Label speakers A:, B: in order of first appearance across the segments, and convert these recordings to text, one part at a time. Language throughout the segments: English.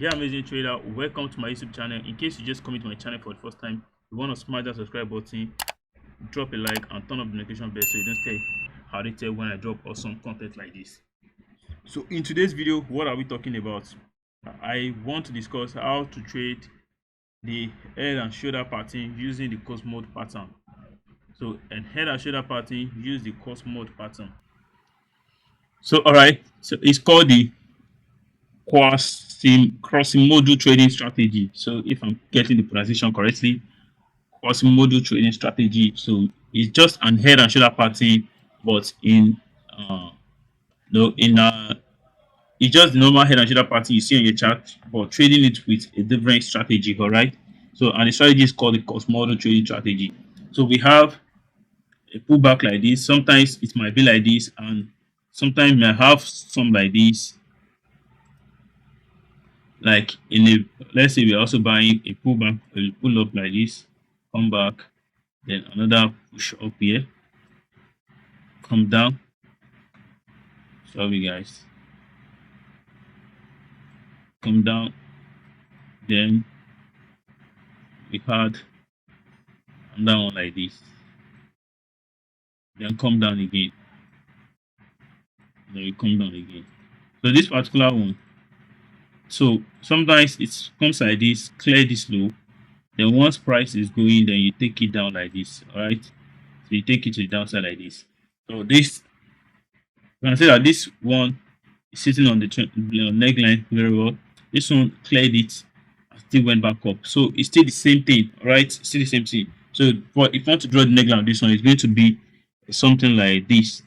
A: Yeah, amazing trader, welcome to my YouTube channel. In case you just come into my channel for the first time, you want to smash that subscribe button, drop a like and turn on the notification bell so you don't stay addicted when I drop awesome content like this. So in today's video, what are we talking about? I want to discuss how to trade the head and shoulder pattern using the Quasimodo pattern. So and head and shoulder pattern, use the Quasimodo pattern. So alright, so it's called the Quasimodo trading strategy. So if I'm getting the pronunciation correctly, Quasimodo trading strategy. So it's just an head and shoulder pattern, but it's just the normal head and shoulder pattern you see on your chart, but trading it with a different strategy. All right. So and the strategy is called the Quasimodo trading strategy. So we have a pullback like this. Sometimes it might be like this, and sometimes we might have some like this. Like in a, let's say we're also buying a pullback, a pull up like this, come back, then another push up here, come down. Sorry guys, come down, then we had another one like this, then come down again, then we come down again. So this particular one, so sometimes it comes like this, clear this low, then once price is going, then you take it down like this. All right, so you take it to the downside like this. So this, you can say that this one is sitting on the neckline very well. This one cleared it and still went back up. So it's still the same thing, right? Still the same thing. So but if you want to draw the neckline of this one, it's going to be something like this.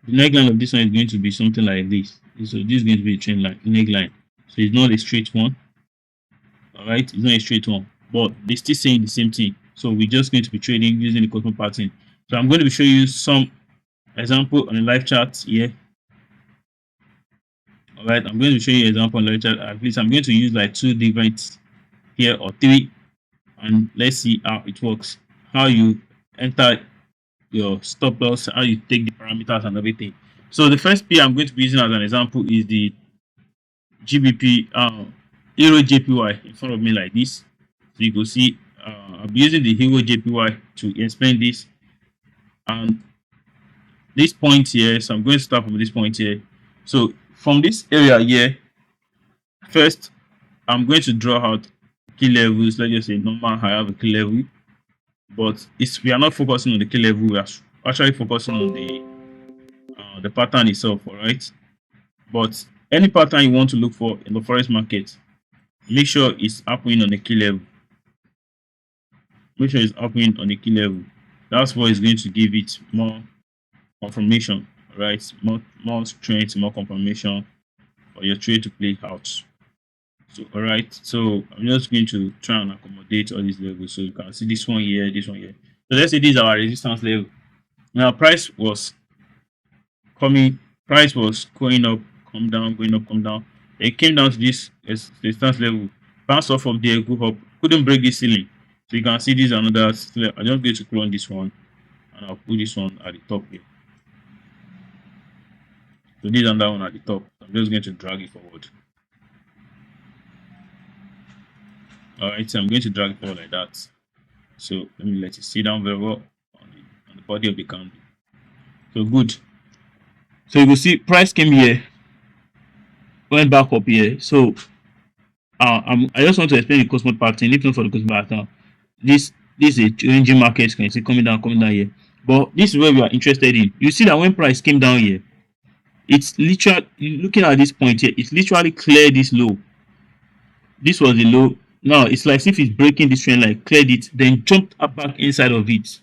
A: The neckline of this one is going to be something like this. So this is going to be a trend line, neckline. So it's not a straight one. All right, it's not a straight one, but they're still saying the same thing. So we're just going to be trading using the Quasimodo pattern. So I'm going to be showing you some example on the live chart here. All right, I'm going to show you an example on the live chart. At least I'm going to use like 2 different here or 3, and let's see how it works. How you enter your stop loss, how you take the parameters and everything. So the first P I'm going to be using as an example is the GBP Euro JPY in front of me like this. So you can see I'll be using the Euro JPY to explain this. And this point here, so I'm going to start from this point here. So from this area here, first I'm going to draw out key levels. Let's just say normal I have a key level, but we are not focusing on the key level. We are actually focusing on the pattern itself. All right, but any pattern you want to look for in the forex market, make sure it's happening on the key level. Make sure it's happening on the key level. That's what is going to give it more confirmation, right? More strength, more confirmation for your trade to play out. So all right, so I'm just going to try and accommodate all these levels. So you can see this one here, this one here. So let's say these are our resistance level. Now price was going up, come down, going up, come down. It came down to this resistance level, bounced off from there, go up, couldn't break this ceiling. So you can see these are another. I'm just going to clone this one, and I'll put this one at the top here. So this another one at the top. I'm just going to drag it forward. All right, so I'm going to drag it forward like that. So let me let it sit down very well on the body of the candle. So good. So you will see price came here, went back up here. So I just want to explain the Quasimodo pattern. If not for the Quasimodo pattern, this is a changing market. You can see coming down here. But this is where we are interested in. You see that when price came down here, it's literally, looking at this point here, it's literally cleared this low. This was the low. Now it's like if it's breaking this trend line, cleared it, then jumped up back inside of it.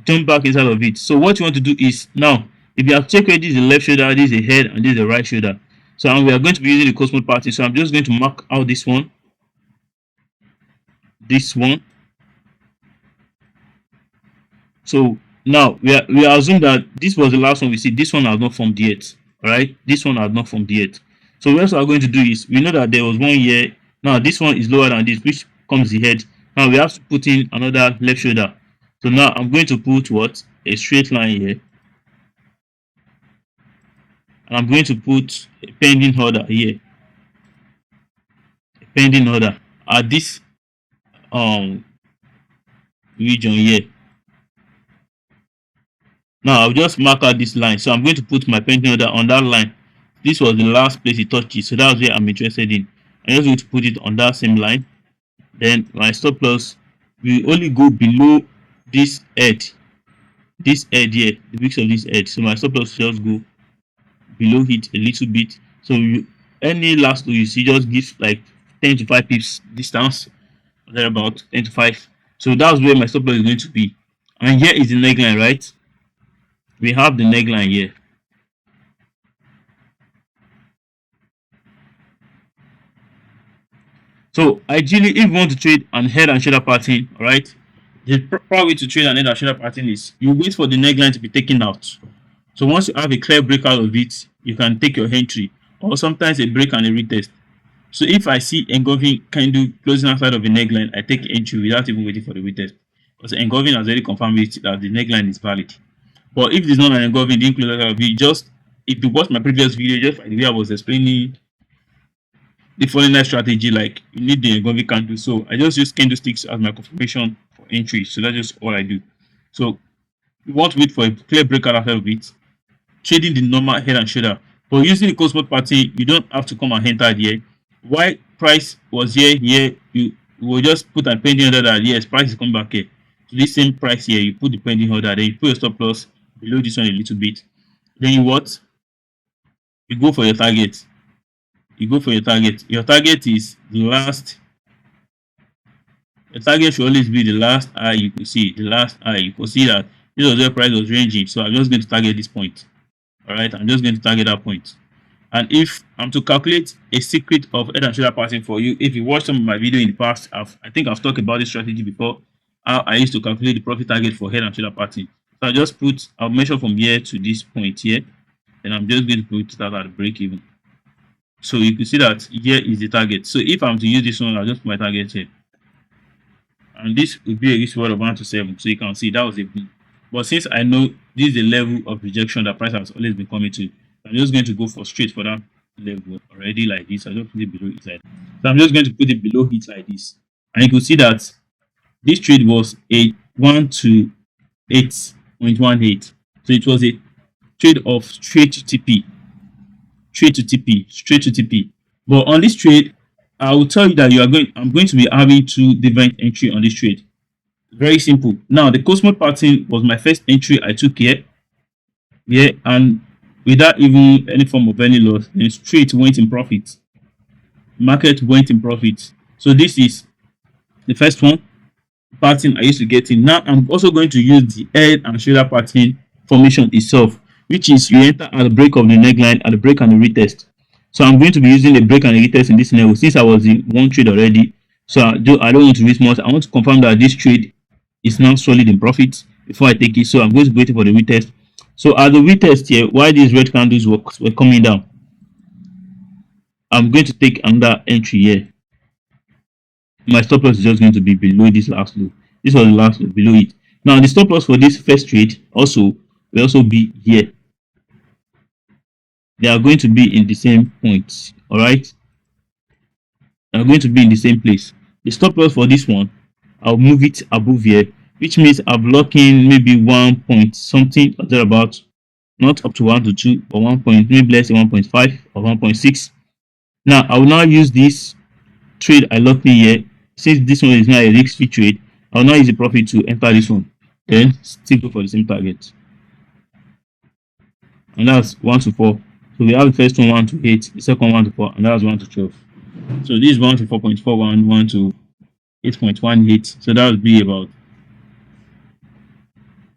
A: Jump back inside of it. So what you want to do is, now if you have checked where this is the left shoulder, this is the head, and this is the right shoulder. So we are going to be using the Quasimodo pattern. So I'm just going to mark out this one. So now we assume that this was the last one we see. This one has not formed yet. All right, this one has not formed yet. So what we are going to do is, we know that there was one here. Now this one is lower than this, which comes the head. Now we have to put in another left shoulder. So now I'm going to put what? A straight line here. And I'm going to put a pending order here. pending order at this um region here. Now I'll just mark out this line. So I'm going to put my pending order on that line. This was the last place it touches, so that's where I'm interested in. I'm just going to put it on that same line. Then my stop loss will only go below this edge, here, the weeks of this edge. So my stop loss just go below it a little bit. So any last low you see just gives like 10 to 5 pips distance, there about 10 to 5. So that's where my stop loss is going to be. And here is the neckline, right? We have the neckline here. So ideally, if you want to trade an head and shoulder pattern, all right, the proper way to trade an head and shoulder pattern is you wait for the neckline to be taken out. So once you have a clear breakout of it, you can take your entry, or sometimes a break and a retest. So if I see engulfing candle closing outside of the neckline, I take entry without even waiting for the retest, because engulfing has already confirmed it that the neckline is valid. But if it's not an engulfing, didn't close outside of it, just if you watch my previous video, just like the way I was explaining the following night strategy, like you need the engulfing candle. So I just use candlesticks as my confirmation for entry. So that's just all I do. So you want to wait for a clear breakout after of it, trading the normal head and shoulder. But using the Quasimodo pattern, you don't have to come and enter here. Why price was here, you will just put a pending order that yes, price is coming back here. To this same price here, you put the pending order, then you put your stop loss below this one a little bit. Then you what? You go for your target. You go for your target. Your target is the last. Your target should always be the last high you could see. The last high you could see that this was where price was ranging. So I'm just going to target this point. All right, I'm just going to target that point. And if I'm to calculate a secret of head and shoulder pattern for you, if you watched some of my video in the past, I think I've talked about this strategy before. How I used to calculate the profit target for head and shoulder pattern. So I just I'll measure from here to this point here, and I'm just going to put that at break even. So you can see that here is the target. So if I'm to use this one, I'll just put my target here. And this will be a risk reward of 1 to 7. So you can see that was a B. But since I know this is the level of rejection that price has always been coming to, I'm just going to go for straight for that level already like this. I just put it below it like this. So I'm just going to put it below it like this. And you can see that this trade was a 1 to 8.18. So it was a trade of straight to TP. Straight to TP. But on this trade, I will tell you that I'm going to be having 2 different entry on this trade. Very simple. Now the Quasimodo pattern was my first entry I took here. Yeah, and without even any form of any loss, then straight went in profit. Market went in profit. So this is the first one pattern I used to get in. Now I'm also going to use the head and shoulder pattern formation itself, which is you enter at the break of the neckline, at the break and the retest. So I'm going to be using the break and the retest in this scenario since I was in one trade already. So I don't want to risk much. I want to confirm that this trade is now solid in profit before I take it. So I'm going to wait for the retest. So at the retest here, while these red candles were coming down, I'm going to take another entry here. My stop loss is just going to be below this last low. This was the last low, below it. Now the stop loss for this first trade will also be here. They are going to be in the same point. All right, they are going to be in the same place. The stop loss for this one, I'll move it above here, which means I've locked in maybe 1 point something or thereabout, not up to 1 to 2, but 1 point, maybe let's say 1.5 or 1.6. Now I will now use this trade I locked in here. Since this one is not a risk-free trade, I will now use the profit to enter this one, then still go for the same target. And that's 1 to 4. So we have the first one 1 to 8, the second 1 to 4, and that's 1 to 12. So this is 1 to 4.41, 1 to 8.18. So that would be about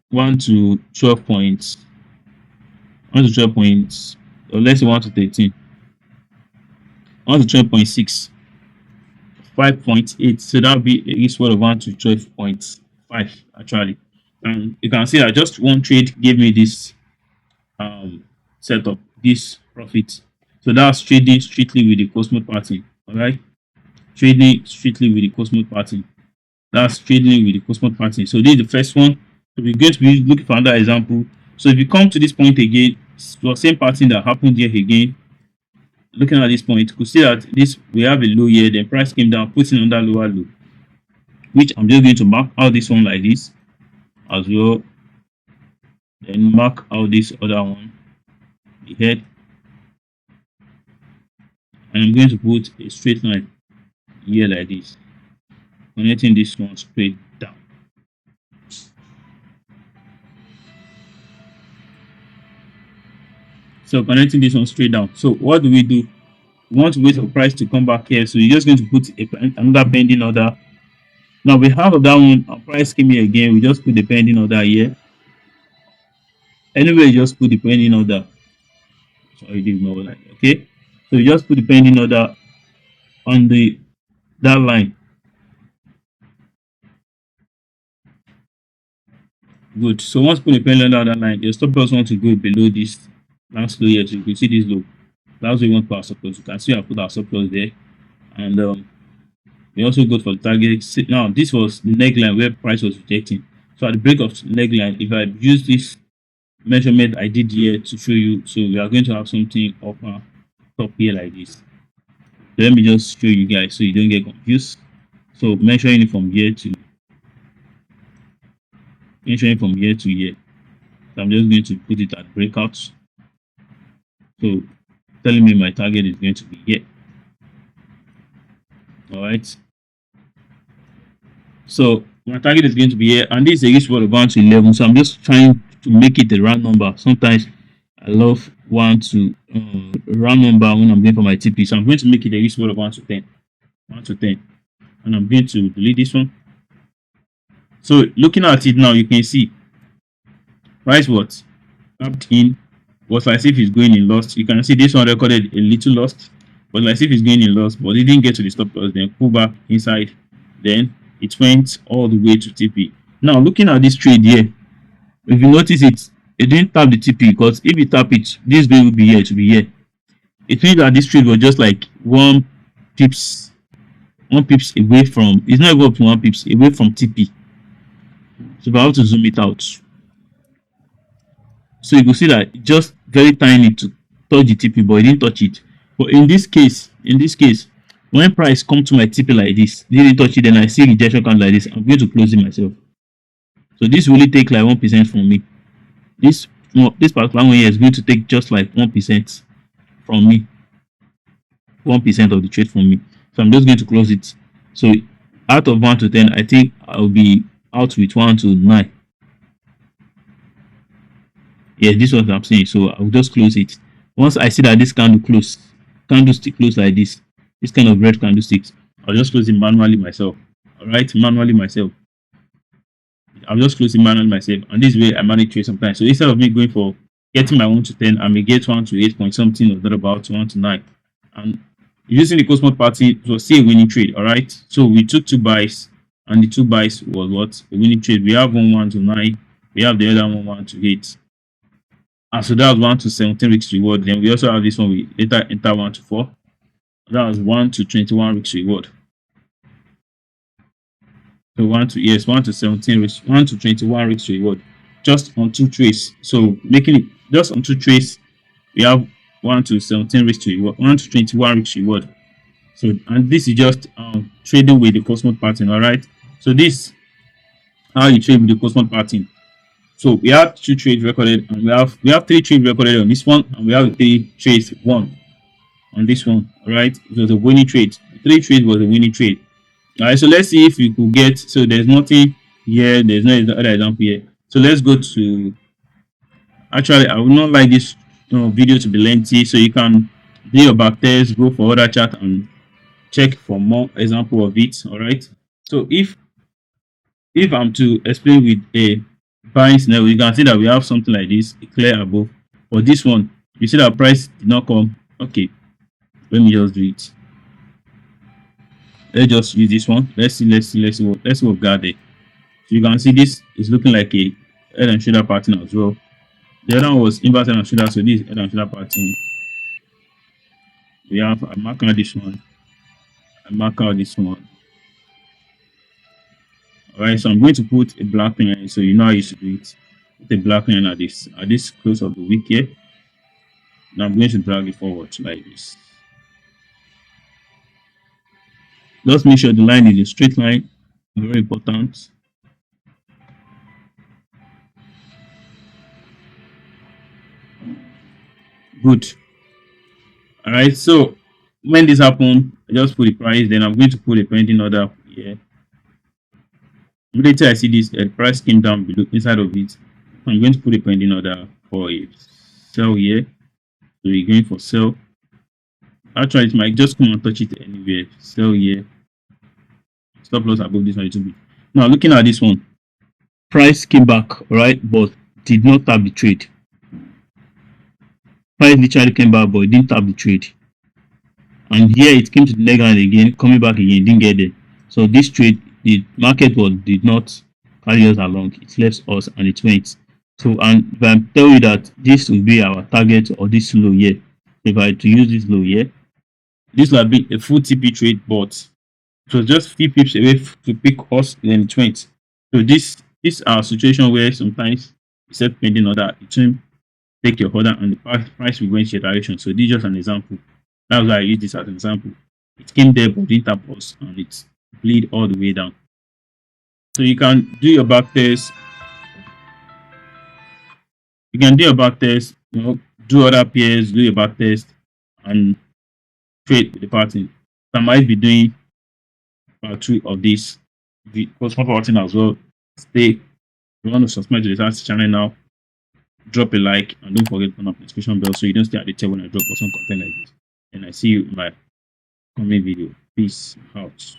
A: 1 to 12 points. 1 to 12 points, or let's say 1 to 13. 1 to 12.6. 5.8. So that would be a risk reward of 1 to 12.5 actually. And you can see that just one trade gave me this setup, this profit. So that's trading strictly with the Quasimodo pattern. All right, trading strictly with the Quasimodo pattern. That's trading with the Quasimodo pattern. So this is the first one. So we're going to be looking for another example. So if you come to this point again, it's the same pattern that happened here again. looking at this point, you could see that this we have a low here, then price came down, putting under lower low, which I'm just going to mark out this one like this as well. Then mark out this other one, the head, and I'm going to put a straight line here like this, connecting this one straight down. So connecting this one straight down. So what do? We want to wait for price to come back here. So you're just going to put another pending order. Now we have that one. Our price came here again. We just put the pending order here. Anyway, just put the pending order. Sorry, didn't know like okay. So you just put the pending order on that line. Good. So once you put the pending order on that line, your stop loss want to go below this last low here. So you can see this low. That's where we want to put our stop loss. You can see I put our stop loss there, and we also go for the target. Now this was the neckline where price was rejecting. So at the break of neckline, if I use this measurement I did here to show you, so we are going to have something up top here like this. So let me just show you guys so you don't get confused. So measuring it from here to here. So I'm just going to put it at breakouts. So telling me my target is going to be here. All right. So my target is going to be here, and this is a risk reward of 1 to 11. So I'm just trying to make it a round number. Sometimes I love 1 to round number when I'm going for my TP. So I'm going to make it a risk reward of 1 to 10. 1 to 10. And I'm going to delete this one. So looking at it now, you can see price what? Tapped in. Was like if it's going in loss. You can see this one recorded a little loss. But like if it's going in loss, but it didn't get to the stop loss, then pull back inside. Then it went all the way to TP. Now looking at this trade here, if you notice it didn't tap the TP, because if you tap it, this way will be here, to be here. It means that this trade was just like one pips away from, it's not even up to 1 pips away from TP. So if I have to zoom it out, so you can see that just very tiny to touch the TP, but it didn't touch it. But in this case, when price come to my TP like this, didn't touch it, then I see rejection count like this, I'm going to close it myself. So this will really take like 1% from me. This particular one here is going to take just like 1% from me. 1% of the trade from me. So I'm just going to close it. So out of 1 to 10, I think I'll be out with 1 to 9. Yeah, this is what I'm saying. So I'll just close it. Once I see that this candlestick close like this kind of red candlesticks, I'll just close it manually myself. All right, manually myself. I'll just close it manually myself, and this way I manage trade sometimes. So instead of me going for getting my 1 to 10, I may get 1 to 8 point something or thereabout, 1 to 9. And using the Quasimodo Pattern, it was still a winning trade. All right. So we took 2 buys, and the 2 buys was what? A winning trade. We have 1 to 9. We have the other 1 to 8. And so that was 1 to 17 risk reward. Then we also have this one. We later enter 1 to 4. That was 1 to 21 risk reward. So 1 to 17 risk, 1 to 21 risk reward, just on 2 trades. So making it just on 2 trades, we have 1 to 17 risk reward, 1 to 21 risk reward. So, and this is just trading with the Quasimodo Pattern. All right. So this how you trade with the Quasimodo Pattern. So we have 2 trades recorded, and we have 3 trades recorded on this one, and we have 3 trades won on this one. All right. It was a winning trade. 3 trades was a winning trade. All right, so let's see if we could get, so there's nothing here, there's no other example here. So let's go to, actually I would not like this video to be lengthy, so you can do your back test, go for other chart and check for more example of it. All right, so if I'm to explain with a buying scenario, you can see that we have something like this, clear above. For this one, you see that price did not come. Okay, let me just do it. Let's just use this one. Let's see what we've got there. So you can see this is looking like a head and shoulder pattern as well. The other one was inverted head and shoulder, so this is head and shoulder pattern. We have I mark out this one. I mark out this one. Alright, so I'm going to put a black line, so you know how you should do it. Put a black line at this close of the wick here. Now I'm going to drag it forward like this. Just make sure the line is a straight line. Very important. Good. All right. So when this happen, I just put the price. Then I'm going to put a pending order here. Later, I see this price came down below inside of it. I'm going to put a pending order for a sell here. So you're going for sell. Actually, it might just come and touch it anywhere. Sell here. Stop loss above this one a little bit. Now looking at this one, price came back, right, but did not tap the trade. Price literally came back, but it didn't tap the trade. And here it came to the leg hand again, coming back again, didn't get there. So this trade, the market was did not carry us along. It left us and it went. So and if I tell you that this will be our target or this low here, if I to use this low here, this will be a full TP trade, but it was just few pips away to pick us, then it went. So this are situation where sometimes you set pending order, it will take your order and the price will go in your direction. So this is just an example. That's why I use this as an example. It came there but didn't tap us and it bleed all the way down. So you can do your back test. You can do your back test, do other pairs, do your back test, and trade with the pattern. So I might be doing part 2 of this Quasimodo Pattern as well. Stay. If you want to subscribe to the channel now, drop a like and don't forget to turn on the notification bell so you don't stay at the tail when I drop awesome content like this. And I see you in my coming video. Peace out.